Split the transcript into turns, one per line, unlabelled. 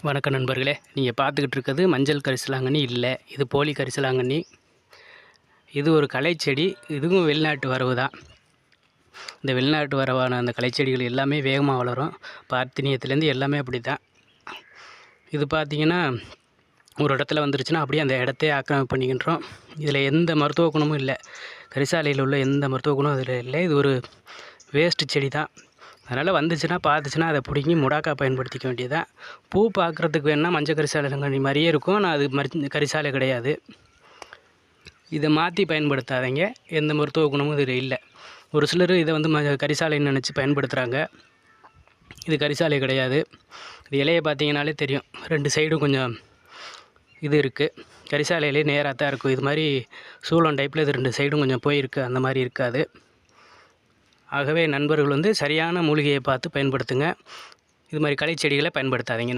வணக்கம் நண்பர்களே, நீங்கள் பார்த்துக்கிட்டு இருக்கிறது மஞ்சள் கரிசலாங்கண்ணி இல்லை, இது போலி கரிசலாங்கண்ணி. இது ஒரு களைச்செடி. இதுவும் வெளிநாட்டு வரவு தான். இந்த வெளிநாட்டு வரவான அந்த களைச்செடிகள் எல்லாமே வேகமாக வளரும். பார்த்தினியத்துலேருந்து எல்லாமே அப்படி தான். இது பார்த்திங்கன்னா ஒரு இடத்துல வந்துருச்சுன்னா அப்படியே அந்த இடத்தையே ஆக்கிரமிப்பு பண்ணிக்கின்றோம். இதில் எந்த மருத்துவ குணமும் இல்லை. கரிசாலையில் உள்ள எந்த மருத்துவ குணமும் அதில் இல்லை. இது ஒரு வேஸ்ட்டு செடி தான். அதனால் வந்துச்சுன்னா பார்த்துச்சுன்னா அதை பிடுங்கி முடாக்கா பயன்படுத்திக்க வேண்டியதான். பூ பார்க்குறதுக்கு வேணுன்னா மஞ்சள் கரிசாலைங்கண்ணி மாதிரியே இருக்கும். ஆனால் அது கரிசாலை கிடையாது. இதை மாற்றி பயன்படுத்தாதீங்க. எந்த மருத்துவ குணமும் இதில் இல்லை. ஒரு சிலர் இதை வந்து கரிசாலைன்னு நினச்சி பயன்படுத்துகிறாங்க. இது கரிசாலை கிடையாது. இது இலையை பார்த்தீங்கன்னாலே தெரியும், 2 சைடும் கொஞ்சம் இது இருக்குது. கரிசாலையிலே நேராக தான் இருக்கும். இது மாதிரி சூளம் டைப்பில் இது 2 சைடும் கொஞ்சம் போயிருக்கு, அந்த மாதிரி இருக்காது. ஆகவே நண்பர்கள் வந்து சரியான மூலிகையை பார்த்து பயன்படுத்துங்க. இது மாதிரி களைச்செடிகளை பயன்படுத்தாதீங்க.